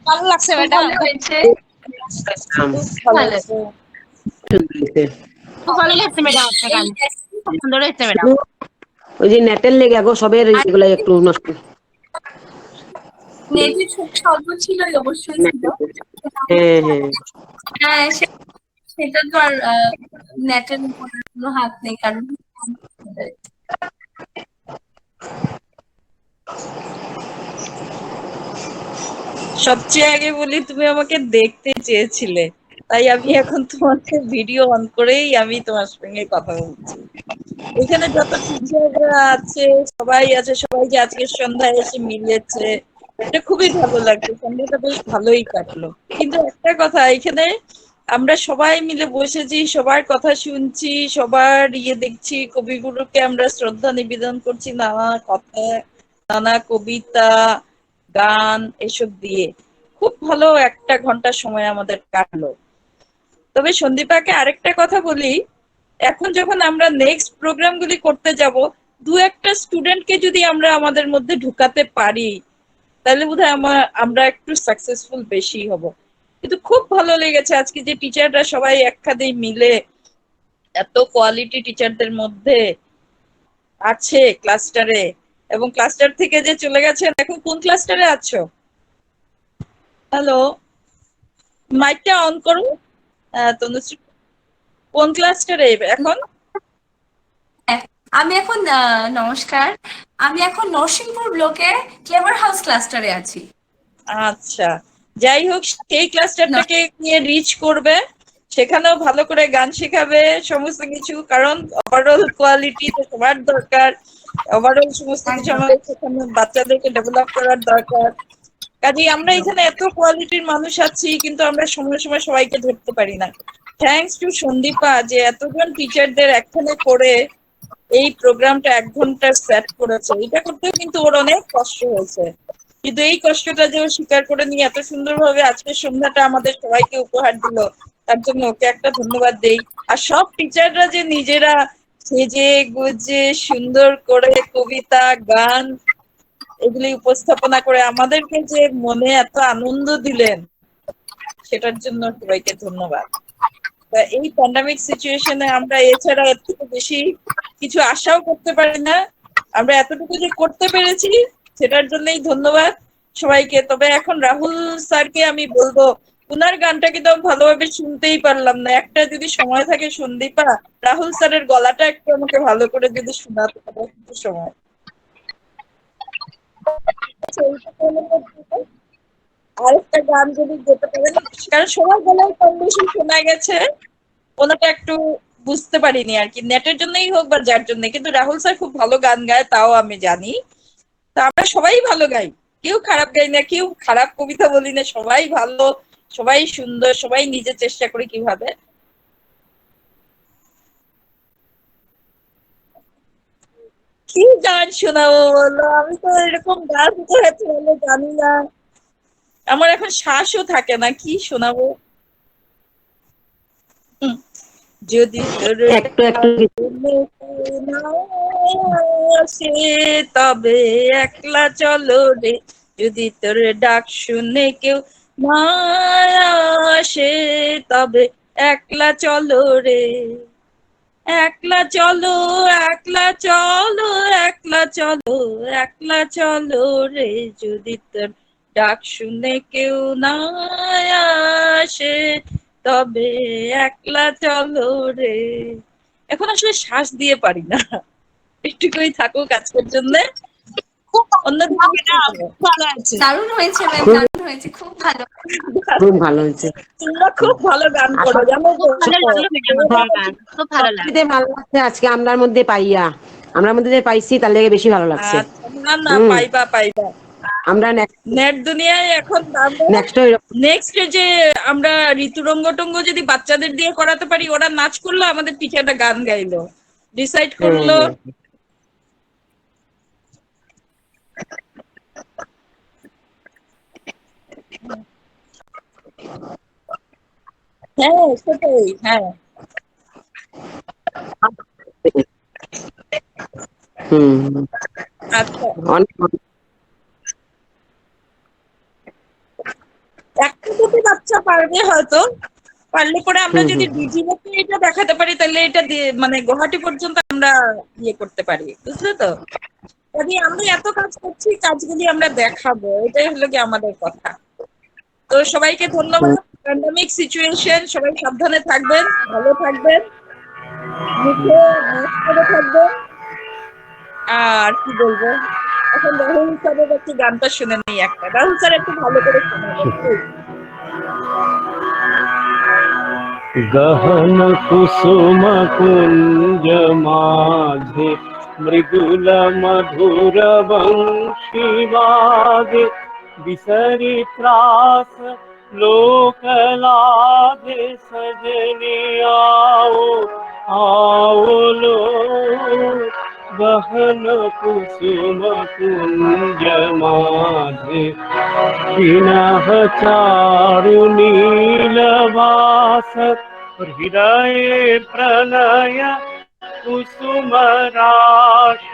ভালো লাগছে খুব ম্যাডাম, ভালো হয়েছে। খুব ভালো লাগছে। খুব ভালো লাগছে ম্যাডাম আপনার গান, খুব সুন্দর হয়েছে ম্যাডাম। ওই যে নেটের লেগে গো সবের এগুলা একটু নষ্ট। নেটের স্বল্প ছিলই, অবশ্যই ছিল। হ্যাঁ হ্যাঁ হ্যাঁ, সেটা তো আর নেটের উপর কোনো হাত নেই, কারণ সবচেয়ে আগে বলি, তুমি আমাকে দেখতে চেয়েছিলে, তাই আমি এখন তোমাকে ভিডিও অন করেই আমি তোমার সঙ্গে কথা বলছি। এখানে যত টিচাররা আছে সবাই আছে, সবাই যে আজকে সন্ধ্যায় এসে মিলেছে, এটা খুবই ভালো লাগছে, সন্ধ্যাটা বেশ ভালোই কাটলো। কিন্তু একটা কথা, এখানে আমরা সবাই মিলে বসেছি, সবার কথা শুনছি, সবার দেখছি, কবিগুলোকে আমরা শ্রদ্ধা নিবেদন করছি নানা কথা, নানা কবিতা, গান এসব দিয়ে। খুব ভালো একটা ঘন্টা সময় আমাদের কাটলো। তবে সন্দীপাকে আরেকটা কথা বলি, এখন যখন আমরা নেক্সট প্রোগ্রাম গুলি করতে যাব, দু একটা স্টুডেন্টকে যদি আমরা আমাদের মধ্যে ঢুকাতে পারি, তাহলে বোধহয় আমরা একটু সাকসেসফুল বেশি হব। কিন্তু খুব ভালো লেগেছে আজকে যে টিচাররা সবাই একসাথে মিলে, এত কোয়ালিটি টিচারদের মধ্যে আছে ক্লাস্টারে, এবং ক্লাস্টার থেকে যে চলে গেছেন, এখন কোন ক্লাস্টারে আছো? হ্যালো, মাইকটা অন করো। তনুশ্রী, কোন ক্লাস্টারে এখন? আমি এখন নমস্কার, আমি এখন নরসিংপুর ব্লকে ক্লেভার হাউস ক্লাস্টারে আছি। আচ্ছা, যাই হোক, সেই ক্লাস্টারটাকে নিয়ে রিচ করবে, সেখানেও ভালো করে গান শেখাবে, সমস্ত কিছু, কারণ ওভারঅল কোয়ালিটি তো সবার দরকার, ওভারঅল সমস্ত কিছু আমাদের সেখানে বাচ্চাদেরকে ডেভেলপ করার দরকার। কাজেই আমরা এখানে এত কোয়ালিটির মানুষ আছি, কিন্তু আমরা সময় সময় সবাইকে ধরতে পারি না। থ্যাঙ্কস টু সন্দীপা যে এতজন টিচারদের একখানে করে এই প্রোগ্রামটা 1 ঘন্টার সেট করেছে। এটা করতেও কিন্তু ওর অনেক কষ্ট হয়েছে, কিন্তু এই কষ্টটা যে ও স্বীকার করে নিয়ে এত সুন্দরভাবে আজকের সন্ধ্যাটা আমাদের সবাইকে উপহার দিল, তার জন্য ওকে একটা ধন্যবাদ দেই। আর সব টিচাররা যে নিজেরা সেজে গুজে সুন্দর করে কবিতা, গান এগুলি উপস্থাপনা করে আমাদেরকে যে মনে এত আনন্দ দিলেন, সেটার জন্য সবাইকে ধন্যবাদ। এই প্যান্ডামিক সিচুয়েশনে আমরা এছাড়া এর থেকে বেশি কিছু আশাও করতে পারি না। আমরা এতটুকু যে করতে পেরেছি, সেটার জন্যই ধন্যবাদ সবাইকে। তবে এখন রাহুল স্যারকে আমি বলবো, উনার গানটা কিন্তু ভালোভাবে শুনতেই পারলাম না। একটা যদি সময় থাকে সন্দীপা, রাহুল স্যারের গলাটা একটু আমাকে ভালো করে যদি শোনাতে পারো একটু সময়। আরেকটা গান যদি যেতে পারেন, কারণ সবার গলায় কম বেশি শোনা গেছে, ওনাটা একটু বুঝতে পারিনি আর কি, নেটের জন্যই হোক বা যার জন্য। কিন্তু রাহুল স্যার খুব ভালো গান গায়, তাও আমি জানি। তা আমরা সবাই ভালো গাই, কেউ খারাপ গাই না, কেউ খারাপ কবিতা বলি না, সবাই ভালো, সবাই সুন্দর, সবাই নিজে চেষ্টা করি কিভাবে। কি গান শোনাবো বলো, আমি তো এরকম গান করেছি বলে জানি না, আমার এখন শ্বাসও থাকে না, কি শোনাবো। যদি তোর একটু একটু আসে তবে একলা চলো রে, যদি তোর ডাক শুনে কেউ না আসে তবে একলা চলো রে, একলা চলো, একলা চলো, একলা চলো, একলা চলো রে, যদি তোর ডাক শুনে কেউ না আসে তবে একলা চলো রে। এখন আসলে শ্বাস দিয়ে পারি না, একটুকুই থাকুক আজকের জন্য। ভালো আছে, দারুণ হয়েছে ম্যাম, দারুণ হয়েছে, খুব ভালো। খুব ভালো হয়েছে। তোমরা খুব ভালো গান করো, জানো তো। ভালো লাগলো ম্যাডাম আপনার গান, খুব ভালো লাগলো। সবচেয়ে ভালো লাগছে আজকে আমরার মধ্যে পাইয়া, আমরা মধ্যে যে পাইছি তার লেগে বেশি ভালো লাগছে। আচ্ছা, না না, পাইবা পাইবা। আমরা নেট দুনিয়ায় এখন নেক্সট যে আমরা ঋতুরঙ্গ টঙ্গ যদি বাচ্চাদের দিয়ে করাতে পারি, ওরা নাচ করলো, আমাদের টিচারটা গান গাইলো, ডিসাইড করলো। হ্যাঁ সেটাই, হ্যাঁ। আচ্ছা, একটা দুটো বাচ্চা পারবে হয়তো, পারলে পরে আমরা যদি ডিজিটাকে এটা দেখাতে পারি তাহলে এটা মানে গুয়াহাটি পর্যন্ত আমরা ইয়ে করতে পারি, বুঝলে তো? কাজে আমরা এত কাজ করছি, কাজগুলি আমরা দেখাবো, এটাই হলো কি আমাদের কথা। তো সবাইকে ধন্যবাদ। প্যান্ডামিক সিচুয়েশন, সবাই সাবধানে থাকবেন, ভালো থাকবেন, মুখে মাস্ক পরে থাকবেন। আর কি বলবো, এখন রাহুল স্যারের একটু গানটা শুনে নেই একটা। রাহুল স্যার একটু ভালো করে শোনাবেন please। गहन कुसुम कुंज माझे मृदुल मधुर वंशी वागे बिसरी त्रास लोक लागे सजनी आओ आओ लो गहन कुसुम कुंज माझे विनह चारु नीलवास हृदय प्रणय कुसुम राश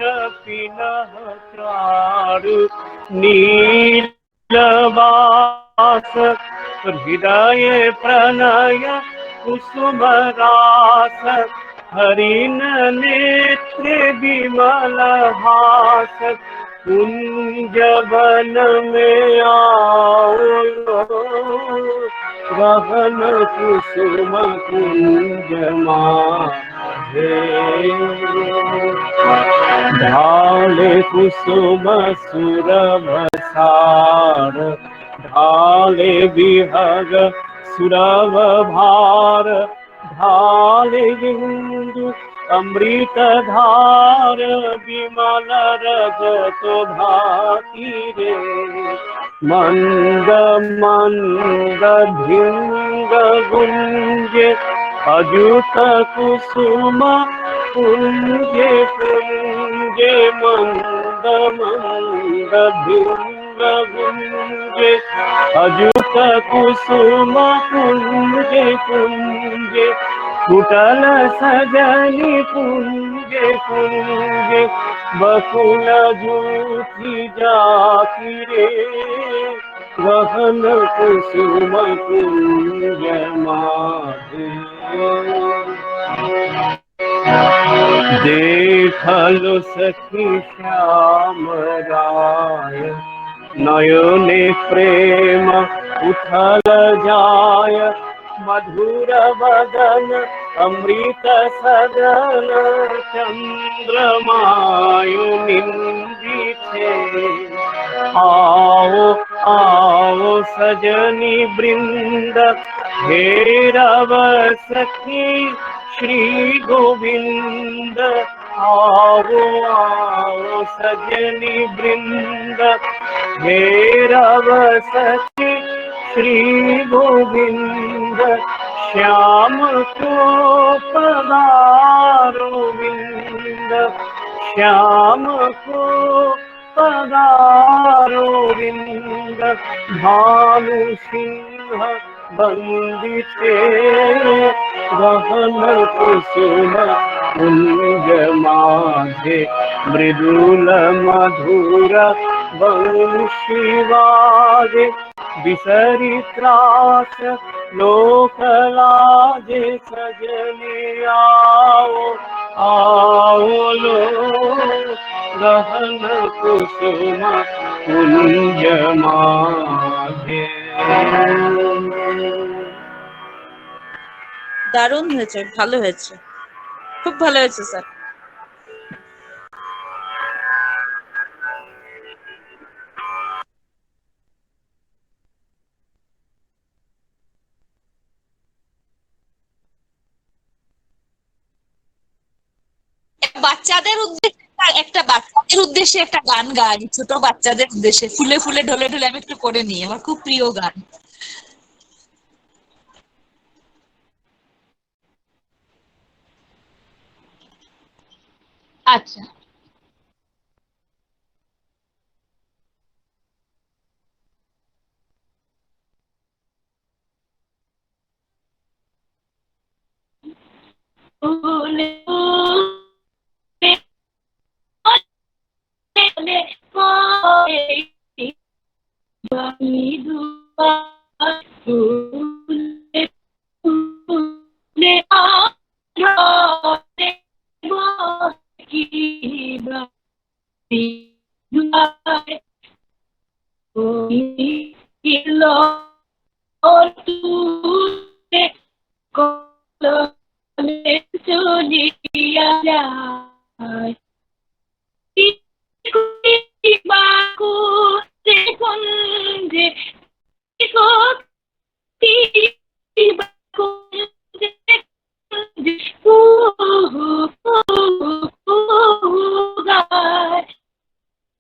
पिनह चारु नीलवास हृदय प्रणय कुसुम रास हरिण नेत्र विमल हास कुंजवन में आओ गहन कुसुम कुंज माझे ढाले कुसुम सुरभ सार ढाले विहग सुरभ भार ढाले बिंदु अमृत धार विमल रजत भाति रे मंद मंद भिंग गुंजे अजुत कुसुम कुंजे कुंजे मंद मंद भिंग गुंजे अजुत कुसुम कुंजे कुंजे कुटल सजनी कुंजे कुंजे बकुल जूठी जाती रे गहन कुसुम कुंज माझे देखलो सखी श्याम राय नयने प्रेम उथल जाय मधुर बदन अमृत सदन चंद्रमायु निंदिते आओ आओ सजनी वृंद हेरव सखी श्री गोविंद आओ आओ सजनी वृंद हेरव सखी श्री गोविंद श्याम को पधारो विंद श्याम को पधारो विंद भानु सिंह बंदिते गहन कुसुम कुंज माझे मृदुल मधुर वंशी वागे बिसरी त्रास लोक लाजे सजनी आओ आओ लो गहन कुसुम कुंज माझे দারুণ হয়েছে, ভালো হয়েছে, খুব ভালো হয়েছে স্যার। বাচ্চাদের উদ্দেশ্যে একটা গান গাই, ছোট বাচ্চাদের উদ্দেশ্যে, ফুলে ফুলে ঢলে ঢলে, আমি একটু করে নিই, আমার খুব প্রিয় গান। আচ্ছা, ফুলে ফুলে চলিয়া যায় বাকুতে কুঞ্জে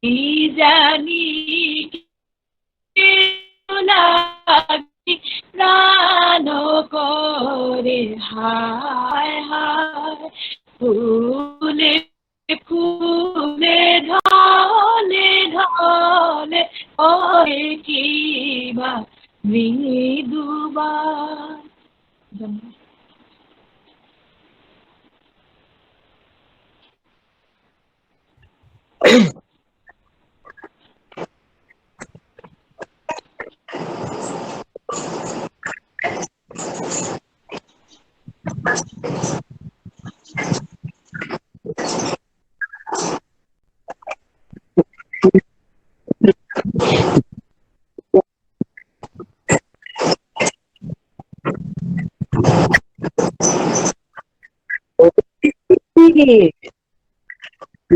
কি জানি প্রাণ করে হায় হায় ফুলে ফুলে ঢলে ঢলে ওরে কি বা মৃদুবার।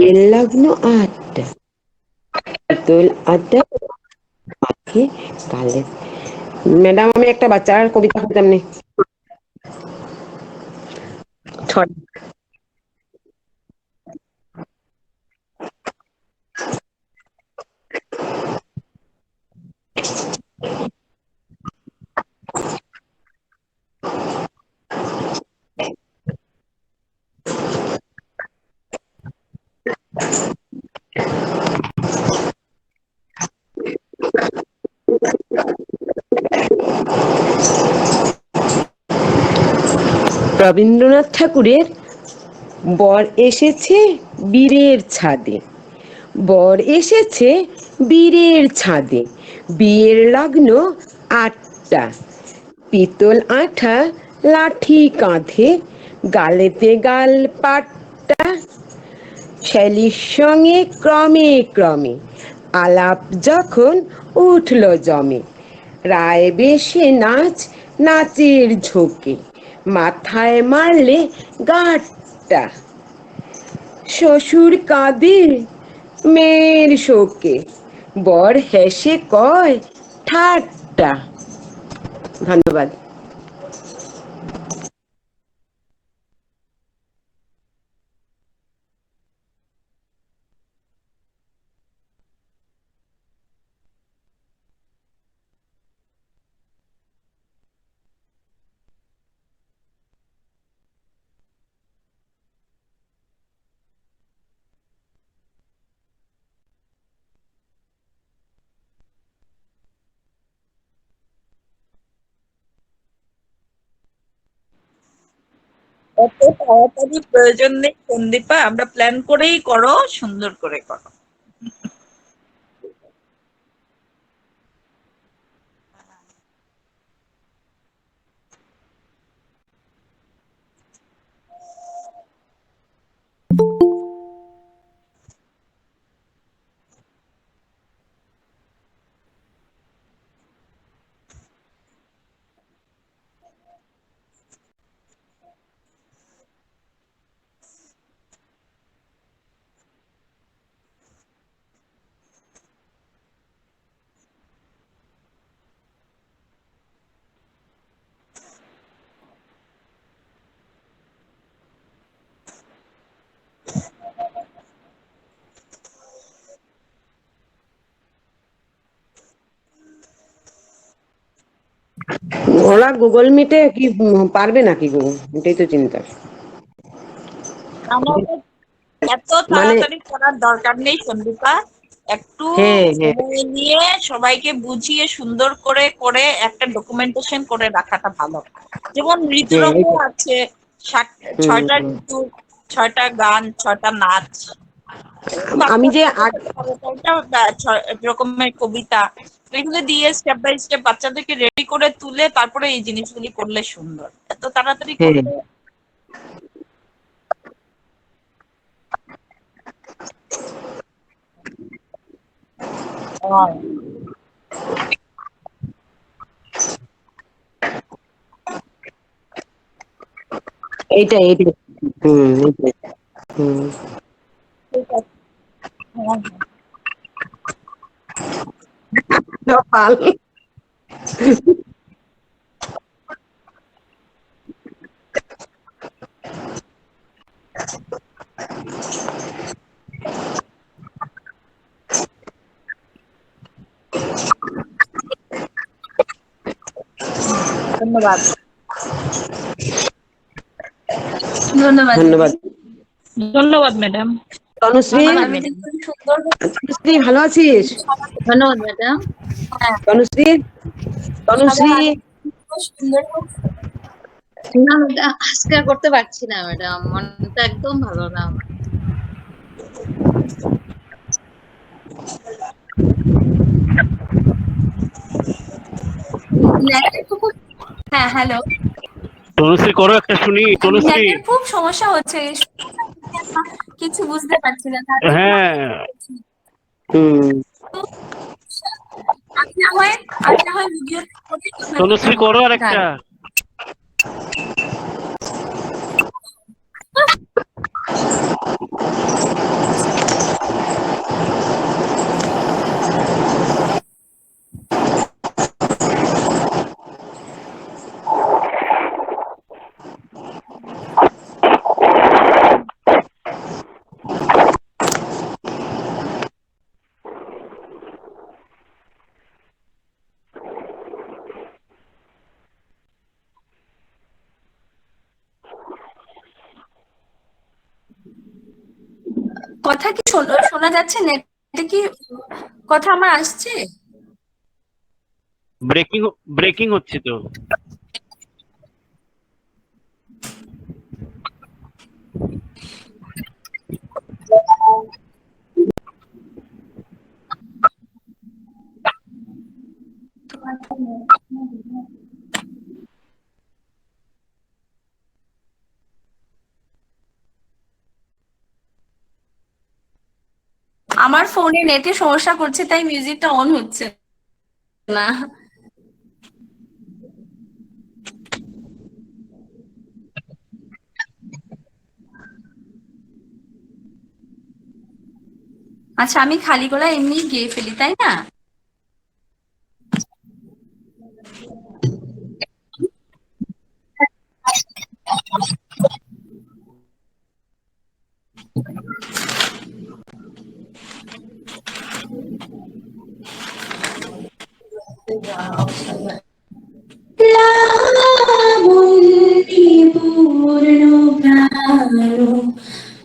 এর লগ্ন 8টা, পিতল 8টা, পাখি কালে। ম্যাডাম আমি একটা বাচ্চার কবিতা পড়তাম নি। রবীন্দ্রনাথ ঠাকুরের বর এসেছে বীরের ছাদে, বর এসেছে বীরের ছাদে, বিয়ের লগ্ন 8টা, পিতল 8 লাঠি কাঁধে, গালেতে গাল পাট্টা, শ্যালীর সঙ্গে ক্রমে ক্রমে আলাপ যখন উঠল জমে, রায় বেশে নাচ নাচের ঝোঁকে, মাথায় মারলে গাঁটটা, শ্বশুর কাঁদে মেয়ের শোকে, বর হেসে কয় ঠাট্টা। ধন্যবাদ। অত তাড়াতাড়ি প্রয়োজন নেই সন্দীপা, আমরা প্ল্যান করেই করো, সুন্দর করে করো। ওরা গুগল মিটে কি পারবে নাকি গো, এটাই তো চিন্তা। আমাদের এত মানে তাড়াতাড়ি করার দরকার নেই সন্দীপা, একটু হ্যাঁ হ্যাঁ সময় নিয়ে সবাইকে বুঝিয়ে সুন্দর করে করে একটা ডকুমেন্টেশন করে রাখাটা ভালো। যেমন হ্যাঁ ঋতুরঙ্গ আছে, 6টা ঋতু, 6টা গান, 6টা নাচ, আমি যে রকমের কবিতা, এগুলো দিয়ে স্টেপ বাই স্টেপ বাচ্চাদেরকে রেডি করে তুলে তারপরে এই জিনিসগুলি করলে সুন্দর। এত তাড়াতাড়ি হ্যাঁ করলে এইটাই এইটাই এইটাই ঠিক আছে। হ্যাঁ, কপাল। ধন্যবাদ। ধন্যবাদ ধন্যবাদ। ধন্যবাদ ম্যাডাম। তনুশ্রী, আমি খুব সুন্দর তনুশ্রী ভালো আছিস? ধন্যবাদ ম্যাডাম। তনুশ্রী, তনুশ্রী, সবাই খুব সুন্দর না ম্যাডাম, আজকে আর করতে পারছি না ম্যাডাম, মনটা একদম ভালো না আমার। নেটের খুব হ্যাঁ হ্যালো তনুশ্রী করো একটা শুনি, তনুশ্রী। নেটের খুব সমস্যা হচ্ছে, কিছু বুঝতে পারছি না, তার জন্য হ্যাঁ আমি না হয় ভিডিও তনুশ্রী করো আর একটা। কথা কি শোনা যাচ্ছে? নেটে কি কথা আমার আসছে? ব্রেকিং ব্রেকিং হচ্ছে তো। আমার ফোনে নেটে সমস্যা করছে, তাই মিউজিকটা অন হচ্ছে না। আচ্ছা, আমি খালি গলায় এমনি গেয়ে ফেলি, তাই না? পূর্ণ প্রাণ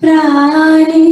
প্রাণে